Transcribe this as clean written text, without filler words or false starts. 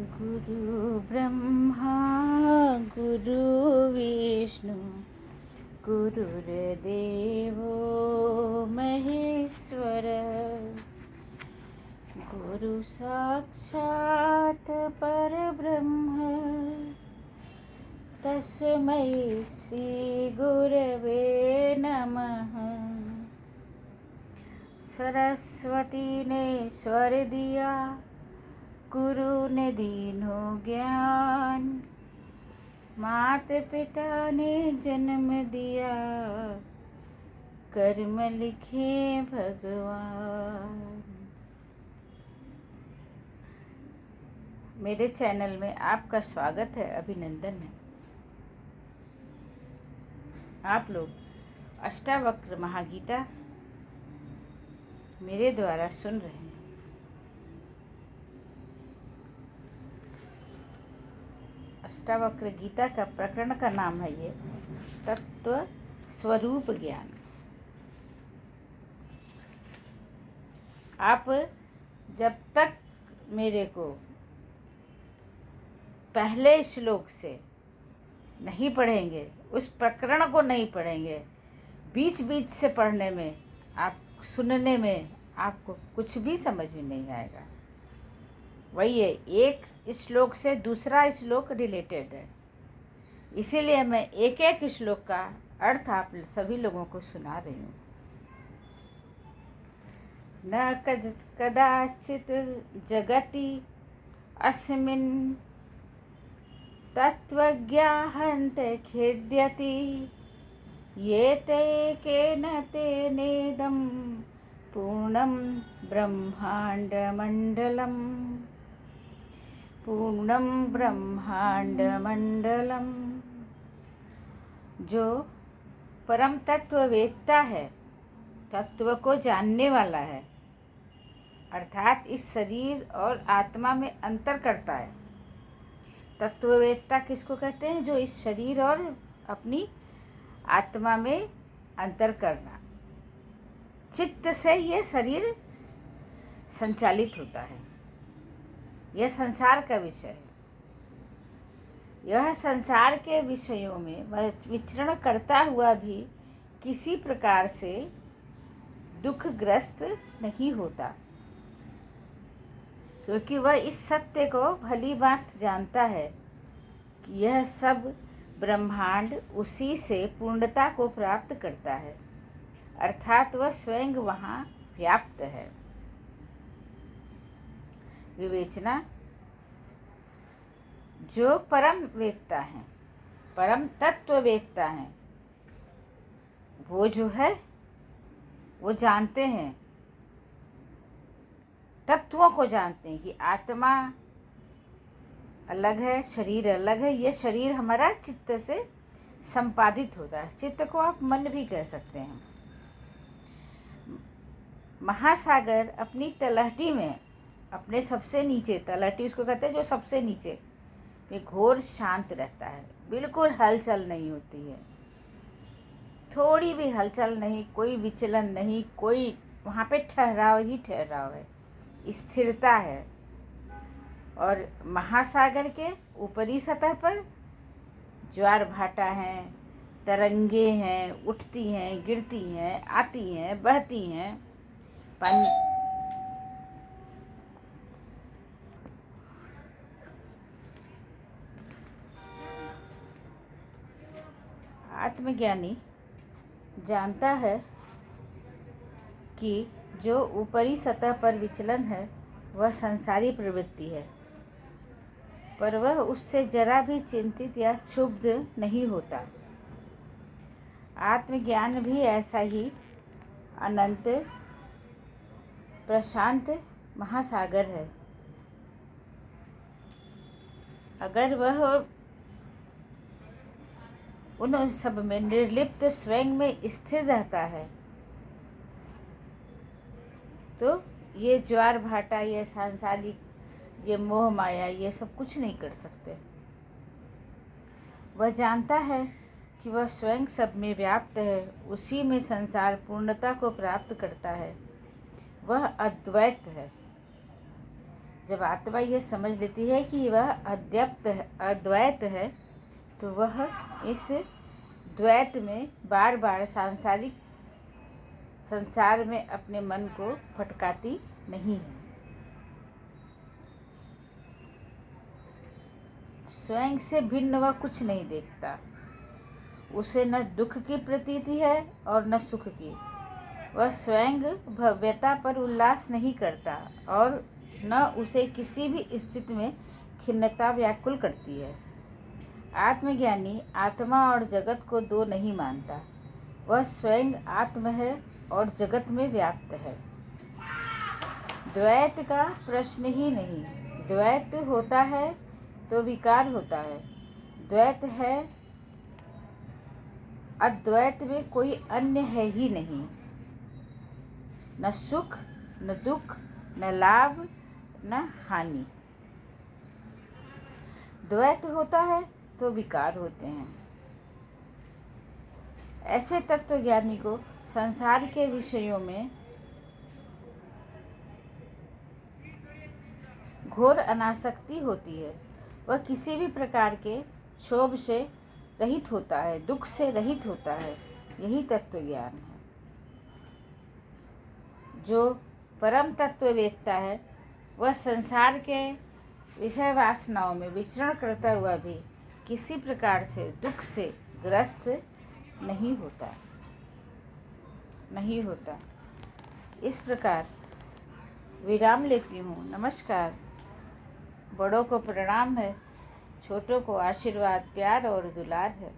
गुरु ब्रह्मा गुरु विष्णु गुरुर्देवो महेश्वर गुरु साक्षात् परब्रह्म तस्मै श्री गुरवे नमः। सरस्वती ने स्वर दिया, गुरु ने दीनो ज्ञान, माता पिता ने जन्म दिया, कर्म लिखे भगवान। मेरे चैनल में आपका स्वागत है, अभिनंदन है। आप लोग अष्टावक्र महागीता मेरे द्वारा सुन रहे हैं। अष्टावक्र गीता का प्रकरण का नाम है ये तत्व स्वरूप ज्ञान। आप जब तक मेरे को पहले श्लोक से नहीं पढ़ेंगे, उस प्रकरण को नहीं पढ़ेंगे, बीच बीच से पढ़ने में, आप सुनने में आपको कुछ भी समझ में नहीं आएगा। वही है, एक श्लोक से दूसरा श्लोक रिलेटेड है, इसीलिए मैं एक एक श्लोक का अर्थ आप सभी लोगों को सुना रही हूँ। न कदाचित जगति अस्मिन् तत्त्वज्ञाहन्त खेद्यति ये ते केन तेनेदं पूर्णं ब्रह्माण्डमण्डलम् पूर्णं ब्रह्माण्डमण्डलम्। जो परम तत्ववेत्ता है, तत्व को जानने वाला है, अर्थात इस शरीर और आत्मा में अंतर करता है। तत्ववेत्ता किसको कहते हैं? जो इस शरीर और अपनी आत्मा में अंतर करना। चित्त से यह शरीर संचालित होता है, यह संसार का विषय है। यह संसार के विषयों में वह विचरण करता हुआ भी किसी प्रकार से दुखग्रस्त नहीं होता, क्योंकि वह इस सत्य को भली बात जानता है कि यह सब ब्रह्मांड उसी से पूर्णता को प्राप्त करता है, अर्थात वह स्वयं वहाँ व्याप्त है। विवेचना। जो परम वेत्ता हैं, परम तत्ववेत्ता हैं, वो जो है वो जानते हैं, तत्वों को जानते हैं कि आत्मा अलग है, शरीर अलग है। यह शरीर हमारा चित्त से संपादित होता है। चित्त को आप मन भी कह सकते हैं। महासागर अपनी तलहटी में, अपने सबसे नीचे, तलहटी उसको कहते हैं जो सबसे नीचे में घोर शांत रहता है, बिल्कुल हलचल नहीं होती है, थोड़ी भी हलचल नहीं, कोई विचलन नहीं, कोई वहाँ पे ठहराव ही ठहराव है, स्थिरता है। और महासागर के ऊपरी सतह पर ज्वार भाटा हैं, तरंगे हैं, उठती हैं, गिरती हैं, आती हैं, बहती हैं। आत्मज्ञानी जानता है कि जो ऊपरी सतह पर विचलन है वह संसारी प्रवृत्ति है, पर वह उससे जरा भी चिंतित या क्षुब्ध नहीं होता। आत्मज्ञान भी ऐसा ही अनंत प्रशांत महासागर है। अगर वह उन सब में निर्लिप्त स्वयं में स्थिर रहता है तो ये ज्वार भाटा, ये सांसारिक, ये मोह माया, ये सब कुछ नहीं कर सकते। वह जानता है कि वह स्वयं सब में व्याप्त है, उसी में संसार पूर्णता को प्राप्त करता है। वह अद्वैत है। जब आत्मा यह समझ लेती है कि वह अद्वैत है, तो वह इस द्वैत में बार बार संसार में अपने मन को भटकाती नहीं है। स्वयं से भिन्न वह कुछ नहीं देखता। उसे न दुख की प्रतीति है और न सुख की। वह स्वयं भव्यता पर उल्लास नहीं करता और न उसे किसी भी स्थिति में खिन्नता व्याकुल करती है। आत्मज्ञानी आत्मा और जगत को दो नहीं मानता। वह स्वयं आत्म है और जगत में व्याप्त है। द्वैत का प्रश्न ही नहीं। द्वैत होता है तो विकार होता है। द्वैत है, अद्वैत में कोई अन्य है ही नहीं। न सुख, न दुख, न लाभ, न हानि। द्वैत होता है तो विकार होते हैं। ऐसे तत्वज्ञानी को संसार के विषयों में घोर अनासक्ति होती है। वह किसी भी प्रकार के क्षोभ से रहित होता है, दुख से रहित होता है। यही तत्वज्ञान है। जो परम तत्ववेत्ता है, वह संसार के विषय वासनाओं में विचरण करता हुआ भी किसी प्रकार से दुख से ग्रस्त नहीं होता। इस प्रकार विराम लेती हूँ। नमस्कार। बड़ों को प्रणाम है, छोटों को आशीर्वाद, प्यार और दुलार है।